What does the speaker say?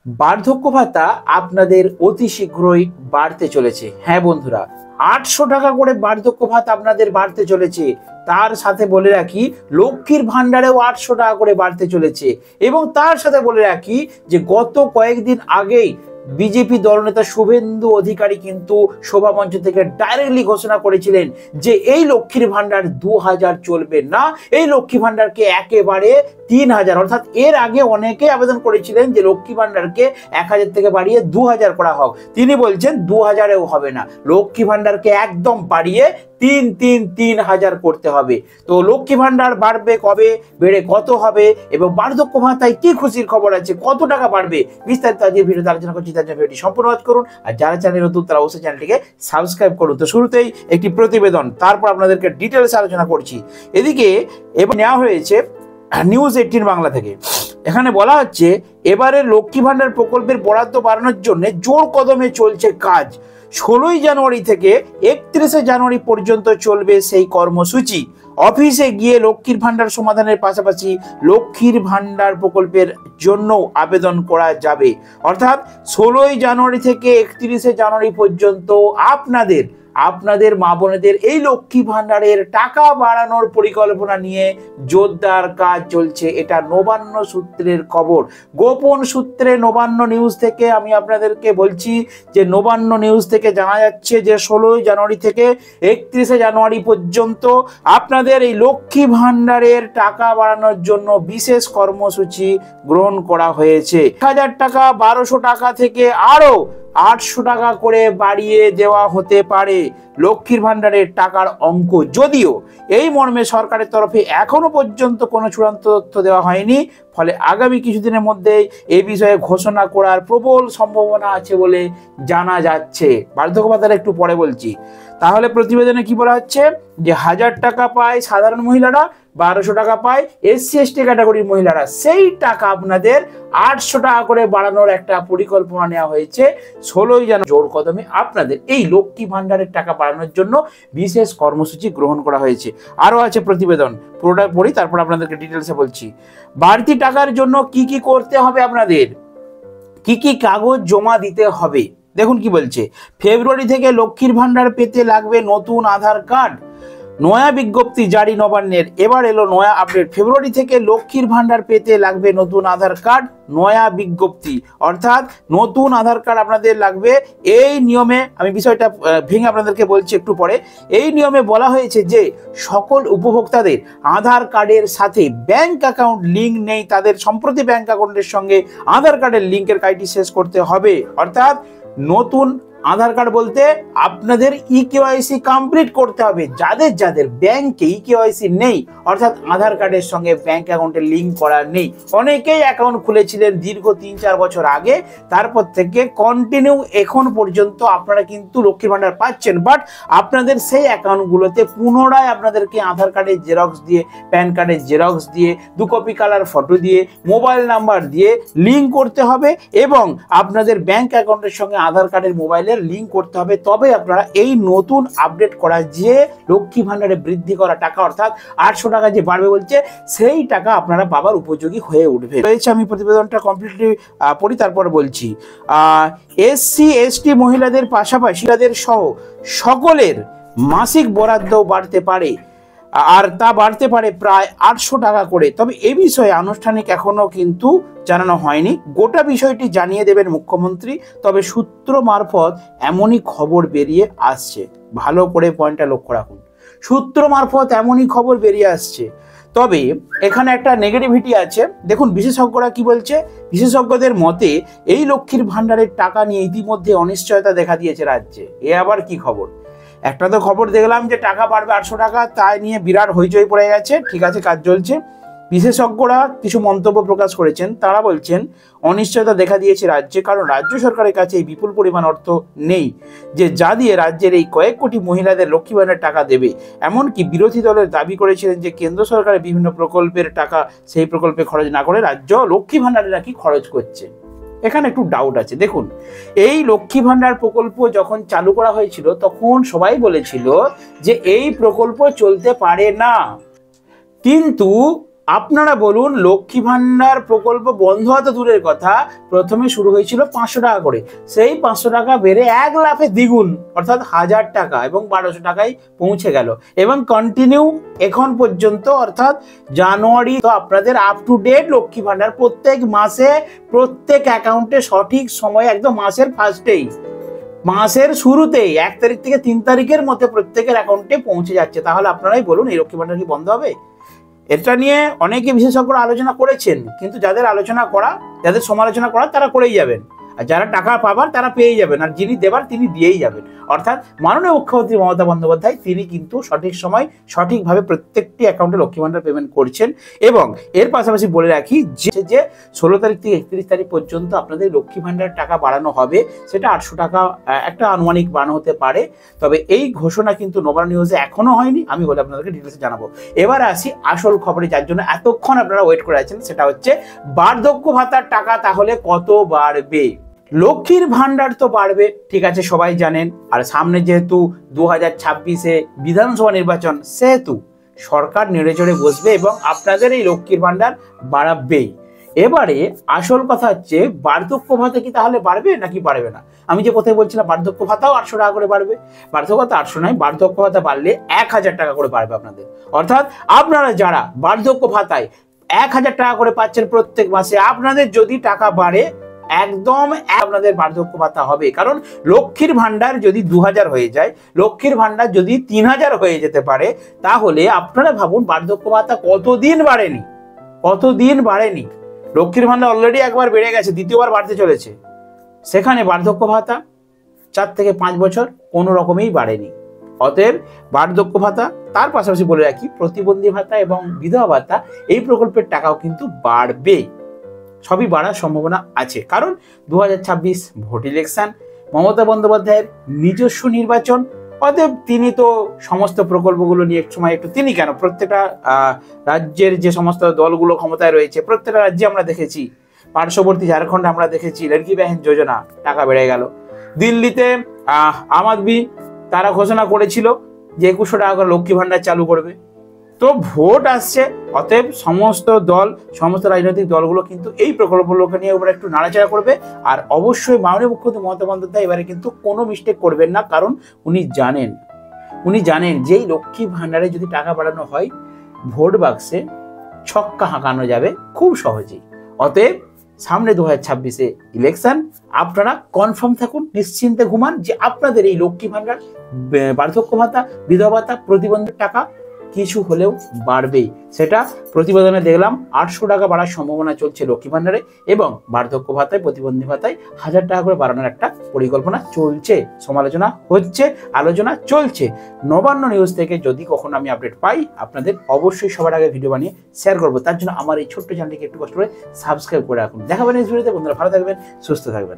বার্ধক্য ভাতা আপনাদের অতি শীঘ্রই বাড়তে চলেছে। হ্যাঁ বন্ধুরা, 800 টাকা করে বার্ধক্য ভাতা আপনাদের বাড়তে চলেছে। তার সাথে বলে রাখি, লক্ষ্মীর ভান্ডারেও 800 টাকা করে বাড়তে চলেছে। এবং তার সাথে বলে রাখি যে গত কয়েকদিন আগেই বিজেপি দলনেতা শুভেন্দু অধিকারী কিন্তু সভামঞ্চ থেকে ডাইরেক্টলি ঘোষণা করেছিলেন যে এই লক্ষ্মীর ভান্ডার 2000 চলবে না, এই লক্ষ্মী ভান্ডারকে একেবারে 3000, অর্থাৎ এর আগে অনেকে আবেদন করেছিলেন যে লক্ষ্মী ভান্ডারকে 1000 থেকে বাড়িয়ে 2000 করা হোক। তিনি বলছেন 2000-এও হবে না, লক্ষ্মী ভান্ডারকে একদম বাড়িয়ে 3000 করতে হবে। তো লক্ষ্মী ভান্ডার বাড়বে কবে, বেড়ে কত হবে, এবং বার্ধক্য ভাতায় কি খুশির খবর আছে, কত টাকা বাড়বে, বিস্তারিত আজকের ভিডিওতে আলোচনা করছি। তার জন্য ভিডিওটি সম্পূর্ণ ওয়াচ করুন, আর যারা চ্যানেলে নতুন তারা অবশ্যই চ্যানেলটিকে সাবস্ক্রাইব করুন। তো শুরুতেই একটি প্রতিবেদন, তারপর আপনাদেরকে ডিটেলস আলোচনা করছি। এদিকে এবার নেওয়া হয়েছে নিউজ 18 বাংলা থেকে। এখানে বলা হচ্ছে এবারে লক্ষ্মী ভান্ডার প্রকল্পের বরাদ্দ বাড়ানোর জন্য জোর কদমে চলছে কাজ। 16 জানুয়ারি থেকে 31 জানুয়ারি পর্যন্ত চলবে সেই কর্মসূচি। অফিসে গিয়ে লক্ষ্মীর ভান্ডার সমাধানের পাশাপাশি লক্ষ্মীর ভান্ডার প্রকল্পের জন্য আবেদন করা যাবে। অর্থাৎ 16 জানুয়ারি থেকে 31 জানুয়ারি পর্যন্ত আপনাদের মা বোনেদের এই লক্ষ্মী ভান্ডারের টাকা বাড়ানোর পরিকল্পনা নিয়ে জোরদার কাজ চলছে। এটা নবান্ন সূত্রের খবর, গোপন সূত্রে নবান্ন নিউজ থেকে আমি আপনাদেরকে বলছি যে নবান্ন নিউজ থেকে জানা যাচ্ছে যে 16 জানুয়ারি থেকে 31 জানুয়ারি পর্যন্ত আপনাদের এই লক্ষ্মী ভান্ডারের টাকা বাড়ানোর জন্য বিশেষ কর্মসূচি গ্রহণ করা হয়েছে। 1000 টাকা 1200 টাকা থেকে আরো 800 টাকা করে বাড়িয়ে দেওয়া হতে পারে লক্ষ্মীর ভান্ডারের টাকার অঙ্ক। যদিও এই মর্মে সরকারের তরফে এখনো পর্যন্ত কোনো চূড়ান্ত তথ্য দেওয়া হয়নি, ফলে আগামী কিছুদিনের মধ্যেই এই বিষয়ে ঘোষণা করার প্রবল সম্ভাবনা আছে বলে জানা যাচ্ছে। বার্ধক্য ভাতার একটু পরে বলছি। তাহলে প্রতিবেদনে কি বলা হচ্ছে যে 1000 টাকা পায় সাধারণ মহিলারা, 1200 টাকা পায় SC ST ক্যাটাগরির মহিলারা, সেই টাকা আপনাদের 800 টাকা করে বাড়ানোর একটা পরিকল্পনা নেওয়া হয়েছে। 16 জানুয়ারি জোর কদমে আপনাদের এই লক্ষ্মী ভান্ডারের টাকা বাড়ানোর জন্য বিশেষ কর্মসূচি গ্রহণ করা হয়েছে। আরো আছে প্রতিবেদন, পুরোটা পড়ি তারপর আপনাদেরকে ডিটেলসে বলছি। বাড়তি টাকার জন্য কি কি করতে হবে, আপনাদের কি কি কাগজ জমা দিতে হবে, দেখুন কি বলছে। ফেব্রুয়ারি থেকে লক্ষ্মীর ভান্ডার পেতে লাগবে নতুন আধার কার্ড। নয়া বিজ্ঞপ্তি জারি নবান্নের, এবার এলো নয়া আপডেট। ফেব্রুয়ারি থেকে লক্ষ্মীর ভান্ডার পেতে লাগবে নতুন আধার কার্ড, নয়া বিজ্ঞপ্তি, অর্থাৎ নতুন আধার কার্ড আপনাদের লাগবে। এই নিয়মে আমি বিষয়টা ভেঙে আপনাদেরকে বলছি একটু পরে। এই নিয়মে বলা হয়েছে যে সকল উপভোক্তাদের আধার কার্ডের সাথে ব্যাংক অ্যাকাউন্ট লিঙ্ক নেই, তাদের সম্প্রতি ব্যাংক অ্যাকাউন্টের সঙ্গে আধার কার্ডের লিঙ্কের কাজটি শেষ করতে হবে। অর্থাৎ নতুন আধার কার্ড বলতে আপনাদের EKYC কমপ্লিট করতে হবে। যাদের ব্যাংকে EKYC নেই, অর্থাৎ আধার কার্ডের সঙ্গে ব্যাংক অ্যাকাউন্টের লিঙ্ক করা নেই, অনেকেই অ্যাকাউন্ট খুলেছিলেন দীর্ঘ 3-4 বছর আগে, তারপর থেকে কন্টিনিউ এখন পর্যন্ত আপনারা কিন্তু লক্ষ্মীর ভান্ডার পাচ্ছেন, বাট আপনাদের সেই অ্যাকাউন্টগুলোতে পুনরায় আপনাদেরকে আধার কার্ডের জেরক্স দিয়ে, প্যান কার্ডের জেরক্স দিয়ে, 2 কপি কালার ফটো দিয়ে, মোবাইল নাম্বার দিয়ে লিঙ্ক করতে হবে, এবং আপনাদের ব্যাংক অ্যাকাউন্টের সঙ্গে আধার কার্ডের মোবাইলের লিঙ্ক করতে হবে। তবে আপনারা এই নতুন আপডেট করা যে লক্ষ্মী ভান্ডারে বৃদ্ধি করা টাকা, অর্থাৎ 800 টাকা যে বাড়বে বলছে, সেই টাকা আপনারা পাবার উপযোগী হয়ে উঠবে। রয়েছে, আমি প্রতিবেদনটা কমপ্লিটলি পড়ি তারপর বলছি। SC ST মহিলাদের পাশাপাশি তাদের সহ সকলের মাসিক বরাদ্দ বাড়তে পারে, আর তা বাড়তে পারে প্রায় 800 টাকা করে। তবে এ বিষয়ে আনুষ্ঠানিক এখনো কিন্তু জানানো হয়নি। গোটা বিষয়টি জানিয়ে দেবেন মুখ্যমন্ত্রী, তবে সূত্র মারফত এমনই খবর বেরিয়ে আসছে। ভালো করে পয়েন্টটা লক্ষ্য রাখুন, সূত্র মারফত এমনই খবর বেরিয়ে আসছে। তবে এখানে একটা নেগেটিভিটি আছে, দেখুন বিশেষজ্ঞরা কি বলছে। বিশেষজ্ঞদের মতে এই লক্ষ্মীর ভান্ডারের টাকা নিয়ে ইতিমধ্যে অনিশ্চয়তা দেখা দিয়েছে রাজ্যে। এ আবার কি খবর? একটা তো খবর দেখলাম যে টাকা বাড়বে 800 টাকা, তাই নিয়ে বিরাট হইচই পড়ে গেছে, ঠিক আছে, কাজ চলছে। বিশেষজ্ঞরা কিছু মন্তব্য প্রকাশ করেছেন, তারা বলছেন অনিশ্চয়তা দেখা দিয়েছে রাজ্যে, কারণ রাজ্য সরকারের কাছে এই বিপুল পরিমাণ অর্থ নেই যে যা দিয়ে রাজ্যের এই কয়েক কোটি মহিলাদের লক্ষ্মী ভান্ডারের টাকা দেবে। এমনকি বিরোধী দলের দাবি করেছিলেন যে কেন্দ্র সরকারের বিভিন্ন প্রকল্পের টাকা সেই প্রকল্পে খরচ না করে রাজ্য লক্ষ্মী ভান্ডারে নাকি খরচ করছে। এখানে একটু ডাউট আছে। দেখুন, এই লক্ষ্মী ভান্ডার প্রকল্প যখন চালু করা হয়েছিল তখন সবাই বলেছিল যে এই প্রকল্প চলতে পারে না, কিন্তু আপনারা বলুন, লক্ষ্মী ভান্ডার প্রকল্প বন্ধ হওয়া তো দূরের কথা, প্রথমে শুরু হয়েছিল 500 টাকা করে, সেই 500 টাকা বেড়ে 1 লাফে দ্বিগুণ অর্থাৎ 1000 টাকা এবং 1200 টাকায় পৌঁছে গেল এবং কন্টিনিউ এখন পর্যন্ত অর্থাৎ জানুয়ারি। তো আপনাদের up to date Lakshmi Bhandar প্রত্যেক মাসে প্রত্যেক অ্যাকাউন্টে সঠিক সময়ে একদম মাসের ফার্স্টেই, মাসের শুরুতেই 1 তারিখ থেকে 3 তারিখের মধ্যে প্রত্যেকের অ্যাকাউন্টে পৌঁছে যাচ্ছে। তাহলে আপনারাই বলুন, এই লক্ষ্মী ভান্ডার কি বন্ধ হবে? এটা নিয়ে অনেকে বিশেষজ্ঞরা আলোচনা করেছেন, কিন্তু যাদের আলোচনা করা, যাদের সমালোচনা করা তারা করেই যাবেন, আর যারা টাকা পাবার তারা পেয়েই যাবেন, আর যিনি দেবার তিনি দিয়েই যাবেন। অর্থাৎ মাননীয় মুখ্যমন্ত্রী মমতা বন্দ্যোপাধ্যায় তিনি কিন্তু সঠিক সময় সঠিকভাবে প্রত্যেকটি অ্যাকাউন্টে লক্ষ্মী ভান্ডার পেমেন্ট করছেন। এবং এর পাশাপাশি বলে রাখি যে 16 তারিখ থেকে 31 তারিখ পর্যন্ত আপনাদের লক্ষ্মী ভান্ডার টাকা বাড়ানো হবে, সেটা 800 টাকা একটা আনুমানিক বাড়ানো হতে পারে। তবে এই ঘোষণা কিন্তু নবান্ন নিউজে এখনো হয়নি, আমি বলে আপনাদেরকে ডিটেলসে জানাবো। এবার আসি আসল খবরে, যার জন্য এতক্ষণ আপনারা ওয়েট করে আছেন, সেটা হচ্ছে বার্ধক্য ভাতার টাকা তাহলে কত বাড়বে। লক্ষ্মীর ভান্ডার তো বাড়বে, ঠিক আছে, সবাই জানেন। আর সামনে যেহেতু 2026-এ বিধানসভা নির্বাচন, সেহেতু সরকার নেড়ে চড়ে বসবে এবং আপনাদের এই লক্ষ্মীর ভান্ডার বাড়াবেই। এবারে আসল কথা হচ্ছে, বার্ধক্য ভাতা কি তাহলে বাড়বে নাকি বাড়বে না? আমি যে কোথায় বলছিলাম বার্ধক্য ভাতাও 800 টাকা করে বাড়বে, বার্ধক্য ভাতা 800 নয়, বার্ধক্য ভাতা বাড়লে 1000 টাকা করে বাড়বে আপনাদের। অর্থাৎ আপনারা যারা বার্ধক্য ভাতায় 1000 টাকা করে পাচ্ছেন প্রত্যেক মাসে, আপনাদের যদি টাকা বাড়ে একদম আপনাদের বার্ধক্য ভাতা হবে। কারণ লক্ষ্মীর ভান্ডার যদি 2000 হয়ে যায়, লক্ষ্মীর ভান্ডার যদি 3000 হয়ে যেতে পারে, তাহলে আপনারা ভাবুন বার্ধক্য ভাতা কতদিন বাড়েনি, কতদিন বাড়েনি। লক্ষ্মীর ভান্ডার অলরেডি একবার বেড়ে গেছে, দ্বিতীয়বার বাড়তে চলেছে, সেখানে বার্ধক্য ভাতা 4 থেকে 5 বছর কোনো রকমেই বাড়েনি। অতএব বার্ধক্য ভাতা, তার পাশাপাশি বলে রাখি প্রতিবন্ধী ভাতা এবং বিধবা ভাতা, এই প্রকল্পের টাকাও কিন্তু বাড়বে, সবই বাড়ার সম্ভাবনা আছে। কারণ 2026 ভোট ইলেকশন, মমতা বন্দ্যোপাধ্যায়ের নিজস্ব নির্বাচন, অতএব তিনি তো সমস্ত প্রকল্পগুলো নিয়ে এক সময় একটু, তিনি কেন, প্রত্যেকটা রাজ্যের যে সমস্ত দলগুলো ক্ষমতায় রয়েছে প্রত্যেকটা রাজ্যে আমরা দেখেছি, পার্শ্ববর্তী ঝাড়খণ্ডে আমরা দেখেছি লড়কি বাহন যোজনা, টাকা বেড়ে গেল। দিল্লিতে আম আদমি তারা ঘোষণা করেছিল যে 2100 টাকা করে লক্ষ্মী ভান্ডার চালু করবে। তো ভোট আসছে, অতএব সমস্ত দল, সমস্ত রাজনৈতিক দলগুলো কিন্তু এই প্রকল্পগুলোকে নিয়ে এবার একটু নাড়াচাড়া করবে। আর অবশ্যই মাননীয় মুখ্যমন্ত্রী মমতা বন্দ্যোপাধ্যায় এবারে কিন্তু কোনো মিস্টেক করবেন না, কারণ উনি জানেন যে এই লক্ষ্মী ভান্ডারে যদি টাকা বাড়ানো হয়, ভোট বাক্সে ছক্কা হাঁকানো যাবে খুব সহজেই। অতএব সামনে 2026-এ ইলেকশন, আপনারা কনফার্ম থাকুন, নিশ্চিন্তে ঘুমান যে আপনাদের এই লক্ষ্মী ভান্ডার, বার্ধক্য ভাতা, বিধবা ভাতা, প্রতিবন্ধীর টাকা কিছু হলেও বাড়বেই। সেটা প্রতিবেদনে দেখলাম 800 টাকা বাড়ার সম্ভাবনা চলছে লক্ষ্মী ভান্ডারে, এবং বার্ধক্য ভাতায়, প্রতিবন্ধী ভাতায় 1000 টাকা করে বাড়ানোর একটা পরিকল্পনা চলছে, সমালোচনা হচ্ছে, আলোচনা চলছে। নবান্ন নিউজ থেকে যদি কখনো আমি আপডেট পাই, আপনাদের অবশ্যই সবার আগে ভিডিও বানিয়ে শেয়ার করবো। তার জন্য আমার এই ছোট্ট চ্যানেলটিকে একটু কষ্ট করে সাবস্ক্রাইব করে রাখুন। দেখা হবে নেক্সট ভিডিওতে। বন্ধুরা ভালো থাকবেন, সুস্থ থাকবেন।